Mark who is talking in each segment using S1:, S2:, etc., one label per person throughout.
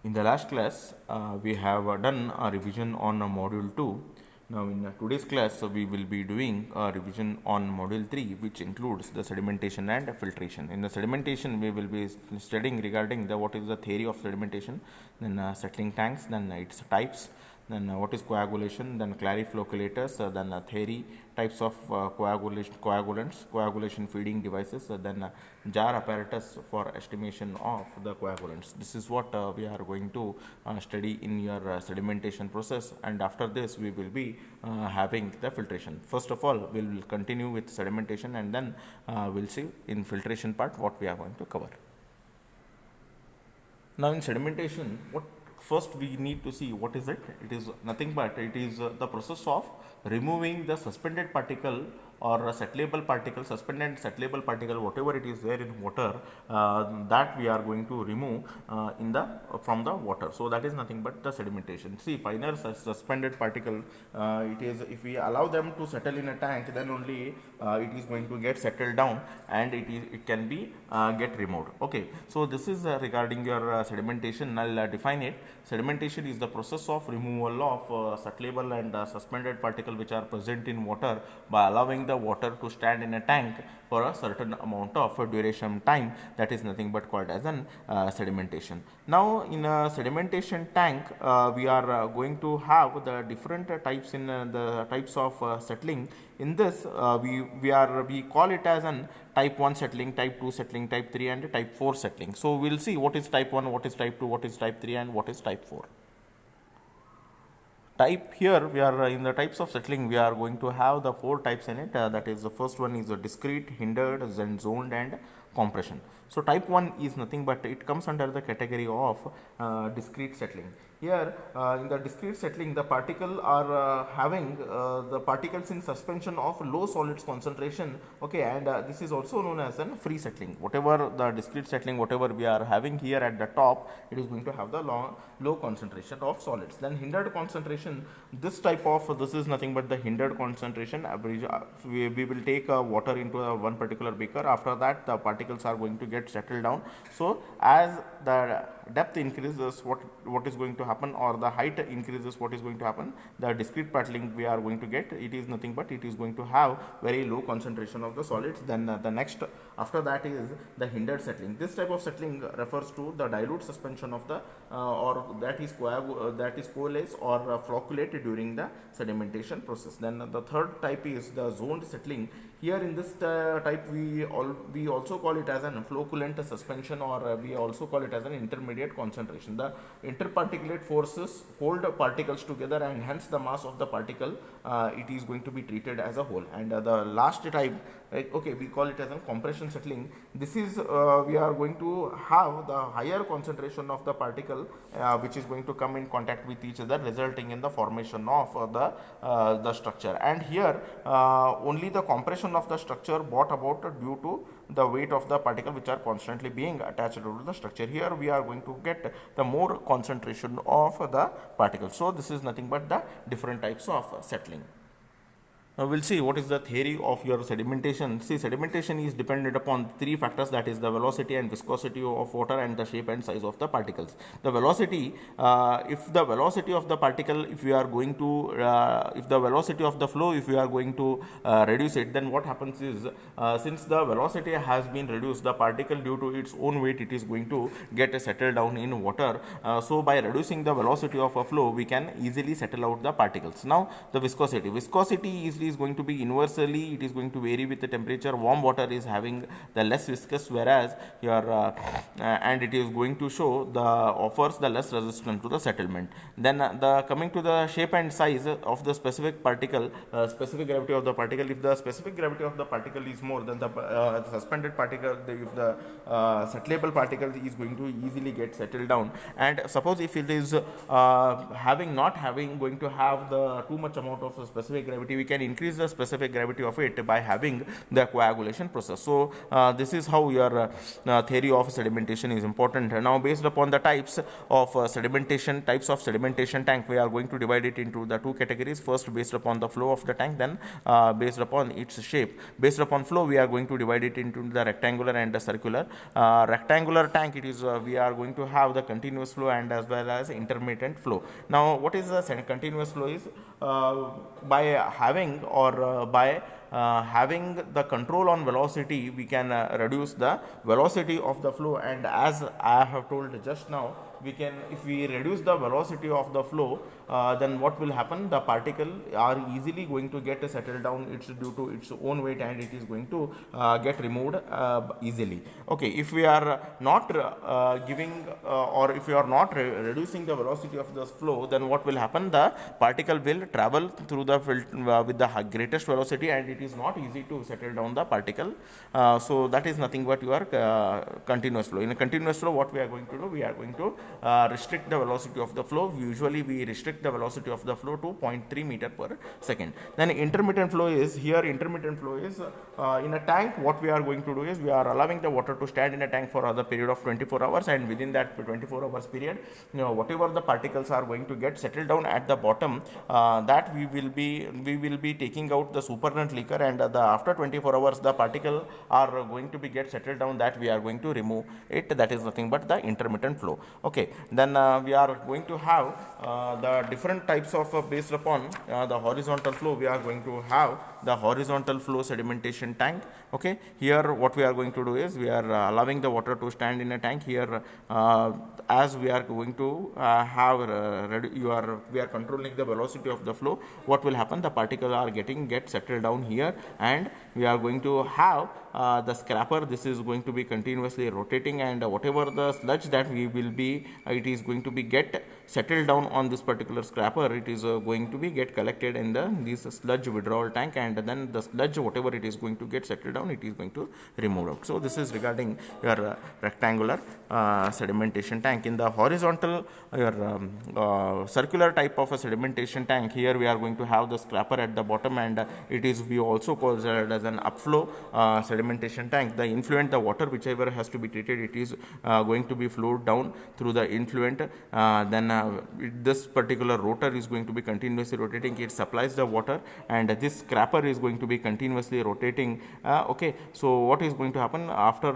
S1: In the last class, we have done a revision on module 2. Now, in today's class, we will be doing a revision on module 3, which includes the sedimentation and filtration. In the sedimentation, we will be studying regarding what is the theory of sedimentation, then settling tanks, then its types, then what is coagulation, then clariflocculators, then theory, types of coagulants, coagulation feeding devices, then jar apparatus for estimation of the coagulants. This is what we are going to study in your sedimentation process, and after this we will be having the filtration. First of all, we will continue with sedimentation, and then we'll see in filtration part what we are going to cover. Now, in sedimentation, what first we need to see what is it. It is nothing but it is the process of removing the suspended particle or a settleable particle, suspended settleable particle, whatever it is there in water, that we are going to remove from the water. So that is nothing but the sedimentation. See, finer suspended particle, it is, if we allow them to settle in a tank, then only it is going to get settled down, and it can be get removed. Okay, so this is regarding your sedimentation. I'll define it. Sedimentation is the process of removal of settleable and suspended particle which are present in water by allowing the water to stand in a tank for a certain amount of duration time. That is nothing but called as an sedimentation. Now, in a sedimentation tank, we are going to have the different types in the types of settling. In this, we call it as an type 1 settling, type 2 settling, type 3 and type 4 settling. So we will see what is type 1, what is type 2, what is type 3 and what is type 4. Type here, we are in the types of settling, we are going to have the 4 types in it. That is, the first one is a discrete, hindered, then zoned and compression. So type 1 is nothing but it comes under the category of discrete settling. Here in the discrete settling, the particle are having the particles in suspension of low solids concentration. Okay, and this is also known as an free settling. Whatever the discrete settling, whatever we are having here at the top, it is going to have the low concentration of solids. Then hindered concentration, this type of, this is nothing but the hindered concentration. Average, we will take water into one particular beaker. After that, the particles are going to get settled down. So as the depth increases, what is going to happen, or the height increases, what is going to happen, the discrete settling we are going to get, it is nothing but it is going to have very low concentration of the solids. Then the next after that is the hindered settling. This type of settling refers to the dilute suspension of the or that is coalesce or flocculate during the sedimentation process. Then the third type is the zoned settling. Here in this type, we also call it as an flocculant suspension, or we also call it as an intermediate concentration. The interparticulate forces hold particles together, and hence the mass of the particle it is going to be treated as a whole. And the last type, okay, we call it as a compression settling. This is we are going to have the higher concentration of the particle which is going to come in contact with each other, resulting in the formation of the structure. And here only the compression of the structure brought about due to the weight of the particle which are constantly being attached to the structure. Here we are going to get the more concentration of the particles. So this is nothing but the different types of settling. Now we'll see what is the theory of your sedimentation. See, sedimentation is dependent upon 3 factors, that is the velocity and viscosity of water and the shape and size of the particles. The velocity, if the velocity of the particle, if we are going to, if the velocity of the flow, if we are going to reduce it, then what happens is, since the velocity has been reduced, the particle due to its own weight, it is going to get settled down in water. So by reducing the velocity of a flow, we can easily settle out the particles. Now the viscosity is going to be inversely, it is going to vary with the temperature. Warm water is having the less viscous, whereas your and it is going to show the offers the less resistance to the settlement. Then the coming to the shape and size of the specific particle, specific gravity of the particle. If the specific gravity of the particle is more than the suspended particle, if the settlable particle is going to easily get settled down. And suppose if it is going to have the too much amount of specific gravity, we can increase the specific gravity of it by having the coagulation process. So this is how your theory of sedimentation is important. Now based upon the types of sedimentation tank, we are going to divide it into the two categories. First, based upon the flow of the tank, then based upon its shape. Based upon flow, we are going to divide it into the rectangular and the circular. Rectangular tank, it is we are going to have the continuous flow and as well as intermittent flow. Now what is the continuous flow is by having having the control on velocity, we can reduce the velocity of the flow, and as I have told just now, we can, if we reduce the velocity of the flow, then what will happen, the particle are easily going to get settled down. It's due to its own weight and it is going to get removed easily. Okay, if we are not giving or if we are not reducing the velocity of the flow, then what will happen, the particle will travel through the with the greatest velocity and it is not easy to settle down the particle. So that is nothing but your continuous flow. In a continuous flow, what we are going to do, we are going to restrict the velocity of the flow. Usually we restrict the velocity of the flow to 0.3 meter per second. Then intermittent flow is here. Intermittent flow is in a tank. What we are going to do is we are allowing the water to stand in a tank for a period of 24 hours, and within that 24 hours period, whatever the particles are going to get settled down at the bottom, that we will be taking out the supernatant liquor, and after 24 hours the particle are going to be get settled down, that we are going to remove it. That is nothing but the intermittent flow. Okay, then we are going to have the different types of based upon the horizontal flow. We are going to have the horizontal flow sedimentation tank. Okay, here what we are going to do is we are allowing the water to stand in a tank. Here as we are going to have we are controlling the velocity of the flow. What will happen, the particles are get settled down here, and we are going to have the scraper. This is going to be continuously rotating, and whatever the sludge that we will be it is going to be get settled down on this particular scraper. It is going to be get collected in this sludge withdrawal tank, and then the sludge, whatever it is going to get settled down, it is going to remove out. So this is regarding your rectangular sedimentation tank. In the horizontal circular type of a sedimentation tank, here we are going to have the scraper at the bottom, and it is we also call it as an upflow sedimentation tank. The influent, the water whichever has to be treated, it is going to be flowed down through the influent. This particular rotor is going to be continuously rotating. It supplies the water, and this scraper is going to be continuously rotating. Okay, so what is going to happen after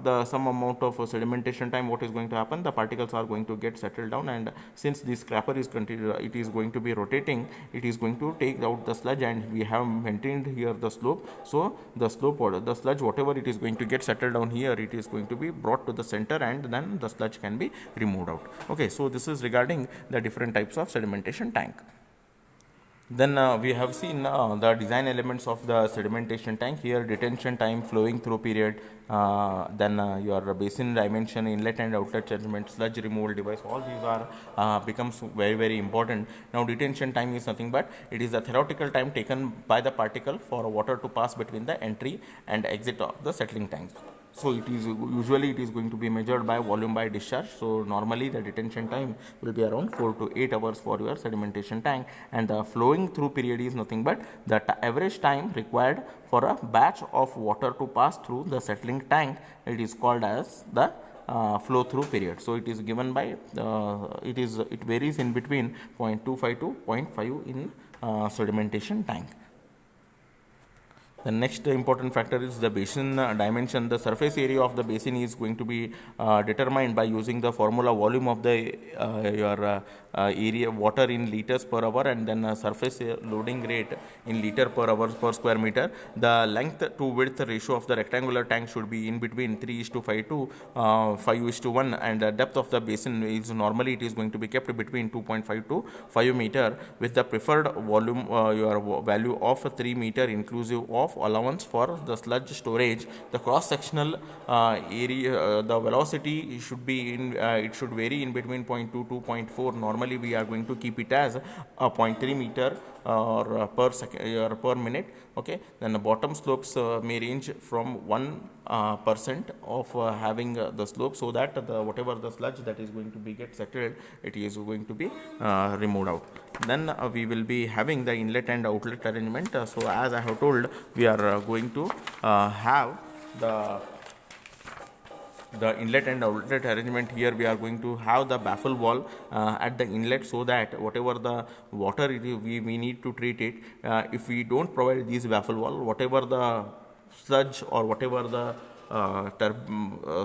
S1: the some amount of sedimentation time, what is going to happen, the particles are going to get settled down, and since this scraper is it is going to be rotating, it is going to take out the sludge, and we have maintained here the slope. So the slope or the sludge, whatever it is going to get settled down here, it is going to be brought to the center, and then the sludge can be removed out. Okay, so this is regarding the different types of sedimentation tank. Then we have seen the design elements of the sedimentation tank. Here, detention time, flowing through period, then your basin dimension, inlet and outlet judgment, sludge removal device. All these are becomes very important. Now detention time is nothing but it is the theoretical time taken by the particle for water to pass between the entry and exit of the settling tanks. So it is usually it is going to be measured by volume by discharge. So normally the detention time will be around 4 to 8 hours for your sedimentation tank, and the flowing through period is nothing but the average time required for a batch of water to pass through the settling tank. It is called as the flow through period. So it is given by it varies in between 0.25 to 0.5 in sedimentation tank. The next important factor is the basin dimension. The surface area of the basin is going to be determined by using the formula volume of the your area water in liters per hour, and then surface loading rate in liter per hour per square meter. The length to width ratio of the rectangular tank should be in between 3:5 to 5:1, and the depth of the basin is normally it is going to be kept between 2.5 to 5 meter with the preferred volume your value of 3 meter inclusive of allowance for the sludge storage. The cross sectional area the velocity should be in it should vary in between 0.2 to 0.4. Normally we are going to keep it as 0.3 meter or per second or per minute. Okay, then the bottom slopes may range from 1 percent of having the slope, so that the whatever the sludge that is going to be get settled, it is going to be removed out. Then we will be having the inlet and outlet arrangement. So as I have told, we are going to have the inlet and outlet arrangement. Here we are going to have the baffle wall at the inlet, so that whatever the water we need to treat it, if we don't provide these baffle wall, whatever the sludge or whatever the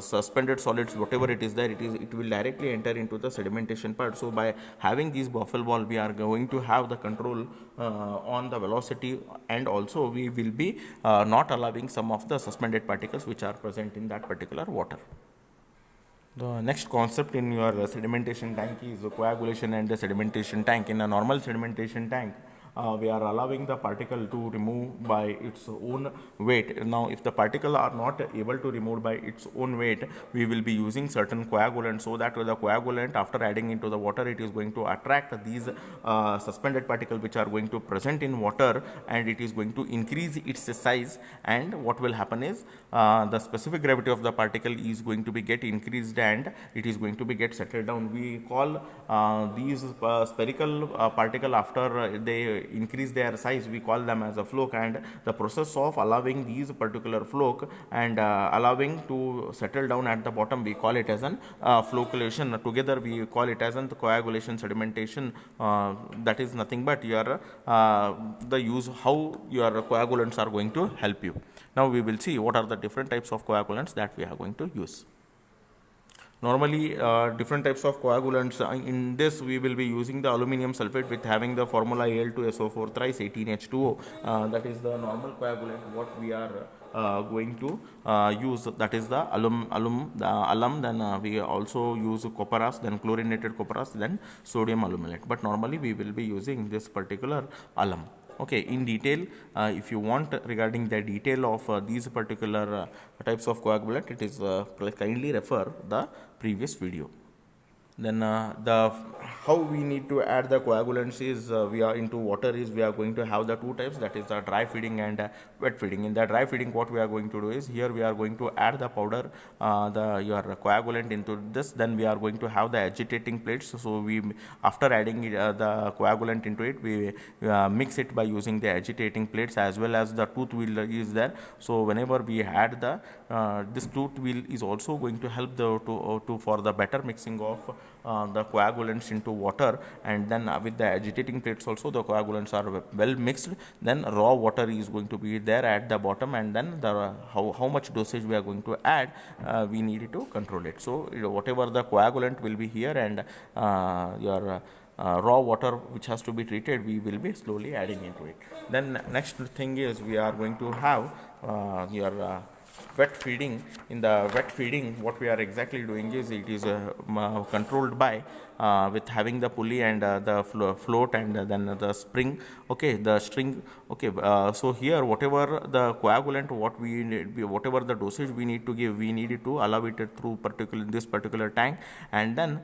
S1: suspended solids, whatever it is there, it will directly enter into the sedimentation part. So by having these baffle wall, we are going to have the control on the velocity, and also we will be not allowing some of the suspended particles which are present in that particular water. The next concept in your sedimentation tank is the coagulation and the sedimentation tank. In a normal sedimentation tank, we are allowing the particle to remove by its own weight. Now, if the particle are not able to remove by its own weight, we will be using certain coagulants, so that the coagulant, after adding into the water, it is going to attract these suspended particles which are going to present in water, and it is going to increase its size. And what will happen is the specific gravity of the particle is going to be get increased, and it is going to be get settled down. We call these spherical particle, after they increase their size, we call them as a floc. And the process of allowing these particular floc and allowing to settle down at the bottom, we call it as an flocculation. Together we call it as an coagulation sedimentation. That is nothing but your the use how your coagulants are going to help you. Now we will see what are the different types of coagulants that we are going to use. Normally, different types of coagulants. In this, we will be using the aluminum sulfate with having the formula Al2SO4 thrice 18H2O. That is the normal coagulant what we are going to use. That is the alum. Then we also use copperas, then chlorinated copperas, then sodium aluminate. But normally, we will be using this particular alum. Okay, in detail, if you want regarding the detail of these particular types of coagulant, it is kindly refer the previous video. Then the how we need to add the coagulants is we are into water is we are going to have the two types, that is the dry feeding and wet feeding. In the dry feeding, what we are going to do is here we are going to add the powder your coagulant into this. Then we are going to have the agitating plates. So we after adding the coagulant into it, we mix it by using the agitating plates, as well as the tooth wheel is there. So whenever we add the this tooth wheel is also going to help the for the better mixing of the coagulants into water. And then with the agitating plates also, the coagulants are well mixed. Then raw water is going to be there at the bottom, and then the how much dosage we are going to add, we need to control it. So whatever the coagulant will be here, and your raw water which has to be treated, we will be slowly adding into it. Then next thing is we are going to have your wet feeding. In the wet feeding, what we are exactly doing is it is controlled by with having the pulley and the float and then the spring, okay, the string, okay. So here whatever the coagulant what we need, whatever the dosage we need to give, we need to allow it through this particular tank. And then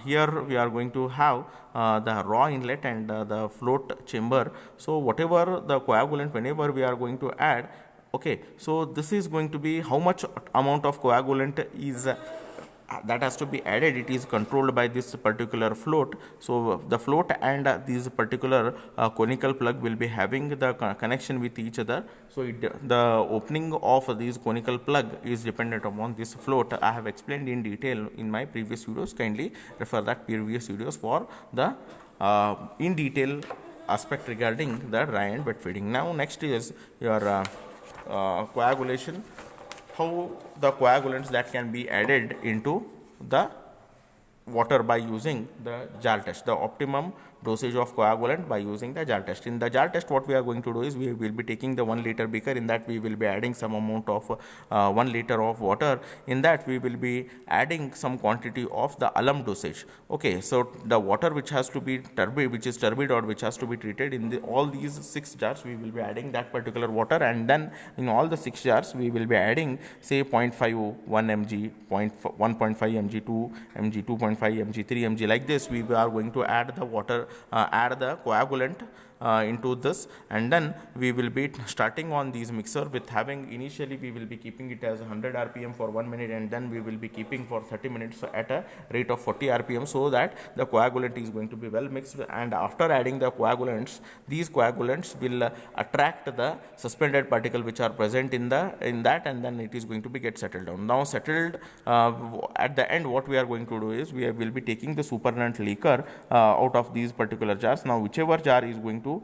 S1: here we are going to have the raw inlet and the float chamber. So whatever the coagulant, whenever we are going to add, okay, so this is going to be how much amount of coagulant is that has to be added. It is controlled by this particular float. So the float and this particular conical plug will be having the connection with each other. So the opening of this conical plug is dependent upon this float. I have explained in detail in my previous videos. Kindly refer that previous videos for the in detail aspect regarding the dry and wet feeding. Now next is your coagulation, how the coagulants that can be added into the water by using the jar test, the optimum dosage of coagulant by using the jar test. In the jar test, what we are going to do is we will be taking the 1 liter beaker. In that we will be adding some amount of 1 liter of water. In that we will be adding some quantity of the alum dosage. Okay, so the water which has to be turbid, which is turbid or which has to be treated, in all these 6 jars we will be adding that particular water. And then in all the 6 jars we will be adding say 0.5 1 mg, 1.5 mg, 2 mg, 2.5 mg, 3 mg, like this we are going to add the water, add the coagulant into this, and then we will be starting on these mixer with having, initially we will be keeping it as 100 rpm for 1 minute, and then we will be keeping for 30 minutes at a rate of 40 rpm, so that the coagulant is going to be well mixed. And after adding the coagulants, these coagulants will attract the suspended particle which are present in that, and then it is going to be get settled down. Now settled, at the end what we are going to do is we will be taking the supernatant liquor out of these particular jars. Now whichever jar is going to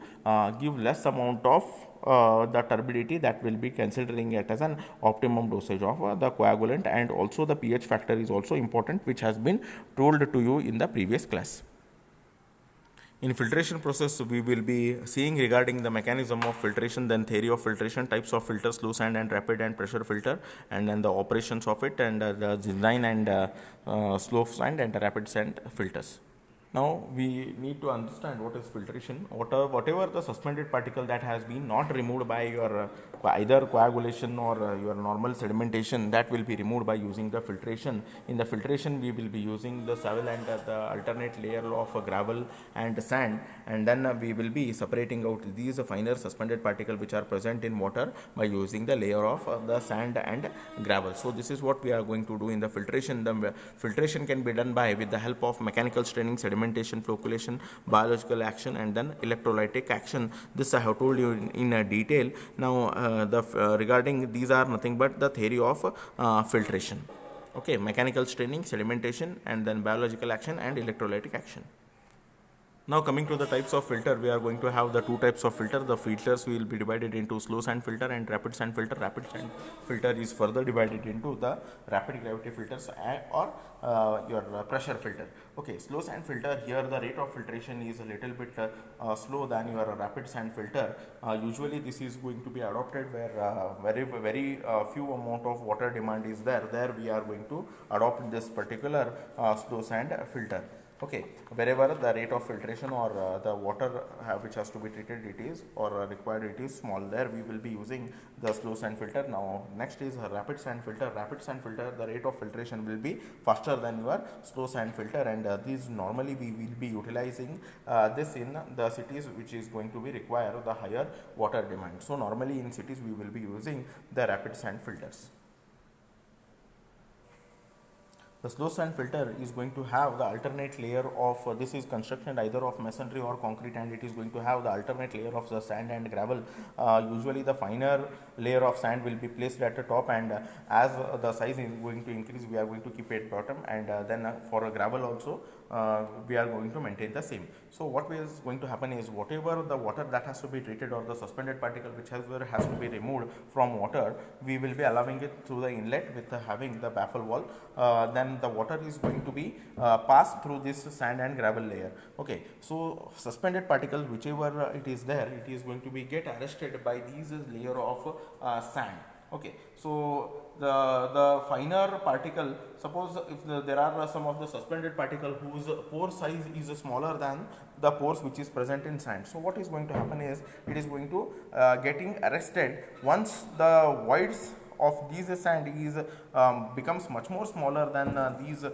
S1: give less amount of the turbidity, that will be considering it as an optimum dosage of the coagulant. And also the pH factor is also important, which has been told to you in the previous class. In filtration process, we will be seeing regarding the mechanism of filtration, then theory of filtration, types of filters, slow sand and rapid and pressure filter, and then the operations of it, and the design and slow sand and rapid sand filters. Now we need to understand what is filtration. Whatever the suspended particle that has been not removed by your either coagulation or your normal sedimentation, that will be removed by using the filtration. In the filtration, we will be using the soil and the alternate layer of gravel and sand, and then we will be separating out these finer suspended particles which are present in water by using the layer of the sand and gravel. So this is what we are going to do in the filtration. The filtration can be done by with the help of mechanical straining, sedimentation, flocculation, biological action, and then electrolytic action. This I have told you in a detail. Now regarding these are nothing but the theory of filtration. Okay, mechanical straining, sedimentation, and then biological action and electrolytic action. Now coming to the types of filter, we are going to have the two types of filter. The filters will be divided into slow sand filter and rapid sand filter. Rapid sand filter is further divided into the rapid gravity filters or your pressure filter. Okay, slow sand filter, here the rate of filtration is a little bit slow than your rapid sand filter. Usually this is going to be adopted where very few amount of water demand is there. There we are going to adopt this particular slow sand filter. Okay, wherever the rate of filtration or the water which has to be treated it is or required it is small, there we will be using the slow sand filter. Now next is a rapid sand filter. Rapid sand filter, the rate of filtration will be faster than your slow sand filter, and these normally we will be utilizing this in the cities which is going to be require the higher water demand. So normally in cities we will be using the rapid sand filters. The slow sand filter is going to have the alternate layer of this is constructed either of masonry or concrete, and it is going to have the alternate layer of the sand and gravel. Usually the finer layer of sand will be placed at the top, and as the size is going to increase, we are going to keep it bottom, and then for a gravel also we are going to maintain the same. So what is going to happen is whatever the water that has to be treated or the suspended particle which has to be removed from water, we will be allowing it through the inlet with having the baffle wall. Then the water is going to be passed through this sand and gravel layer. Okay, so suspended particle whichever it is there, it is going to be get arrested by these layer of sand. Okay, so the finer particle, suppose if there are some of the suspended particle whose pore size is smaller than the pores which is present in sand. So what is going to happen is it is going to getting arrested once the voids of these sand is becomes much more smaller than these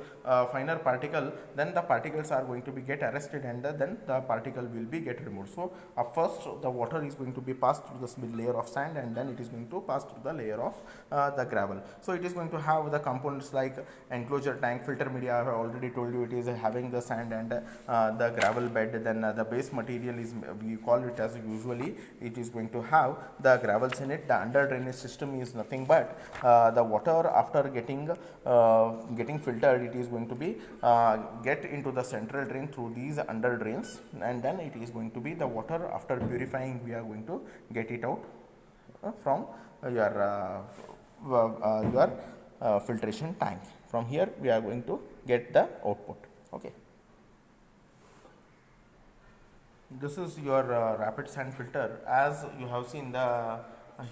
S1: finer particle, then the particles are going to be get arrested, and then the particle will be get removed. So first the water is going to be passed through this layer of sand, and then it is going to pass through the layer of the gravel. So it is going to have the components like enclosure tank, filter media. I have already told you it is having the sand and the gravel bed. Then the base material is, we call it as usually it is going to have the gravels in it. The under drainage system is nothing but the water after getting filtered, it is going to be get into the central drain through these under drains, and then it is going to be the water after purifying we are going to get it out from your filtration tank. From here we are going to get the output. Okay, this is your rapid sand filter. As you have seen, the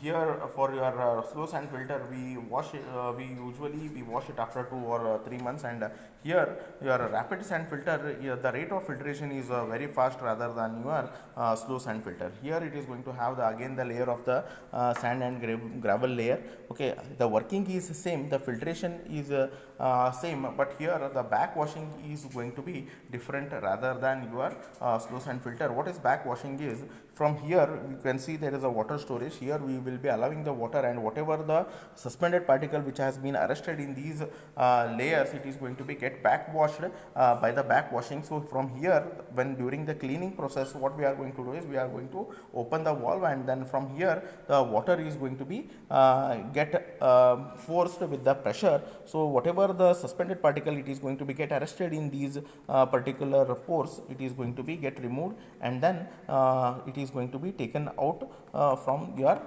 S1: here for your slow sand filter, we wash it, we wash it after 2 or 3 months, and here your rapid sand filter, the rate of filtration is very fast rather than your slow sand filter. Here it is going to have the again the layer of the sand and gravel layer. Okay, the working is same, the filtration is same, but here the backwashing is going to be different rather than your slow sand filter. What is backwashing is, from here you can see there is a water storage. Here we will be allowing the water, and whatever the suspended particle which has been arrested in these layers, it is going to be get backwashed by the backwashing. So from here, when during the cleaning process, what we are going to do is we are going to open the valve, and then from here the water is going to be get forced with the pressure. So whatever the suspended particle, it is going to be get arrested in these particular pores, it is going to be get removed, and then it is going to be taken out from your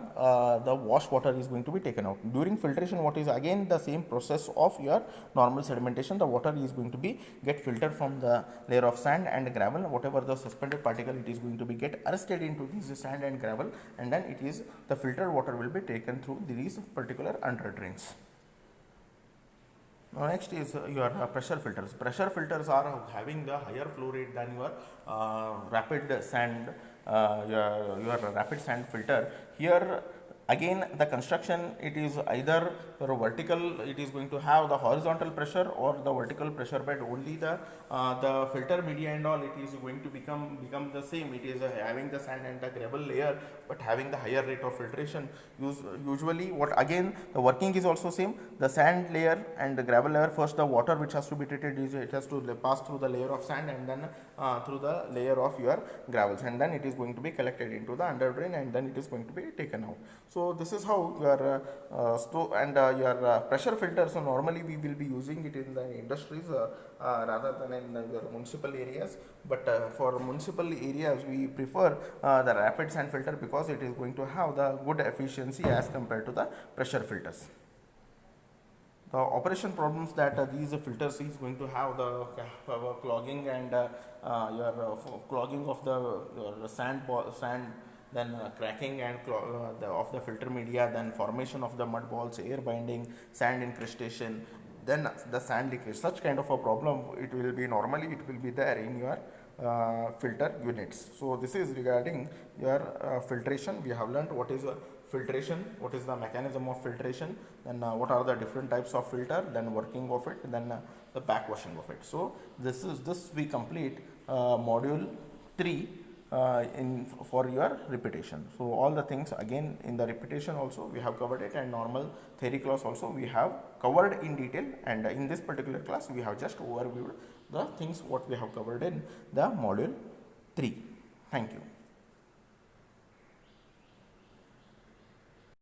S1: the wash water is going to be taken out. During filtration, what is again the same process of your normal sedimentation, the water is going to be get filtered from the layer of sand and gravel. Whatever the suspended particle, it is going to be get arrested into this sand and gravel, and then it is the filtered water will be taken through these particular under drains. Now next is your pressure filters. Pressure filters are having the higher flow rate than your rapid sand, your rapid sand filter. Here again the construction, it is either your vertical, it is going to have the horizontal pressure or the vertical pressure bed. Only the filter media and all, it is going to become the same. It is having the sand and the gravel layer, but having the higher rate of filtration. Usually what again the working is also same. The sand layer and the gravel layer, first the water which has to be treated is it has to pass through the layer of sand, and then through the layer of your gravels, and then it is going to be collected into the under drain, and then it is going to be taken out. So this is how your your pressure filters. So normally we will be using it in the industries rather than in your municipal areas, but for municipal areas we prefer the rapid sand filter because it is going to have the good efficiency as compared to the pressure filters. The operation problems that these filters is going to have, the clogging and your clogging of the sand, then cracking and of the filter media, then formation of the mud balls, air binding, sand incrustation, then the sand leakage. Such kind of a problem, it will be normally it will be there in your filter units. So this is regarding your filtration. We have learnt what is filtration, what is the mechanism of filtration, then what are the different types of filter, then working of it, then the backwashing of it. So this we complete module 3 in for your repetition. So all the things again in the repetition also we have covered it, and normal theory class also we have covered in detail, and in this particular class we have just overviewed the things what we have covered in the module 3. Thank you.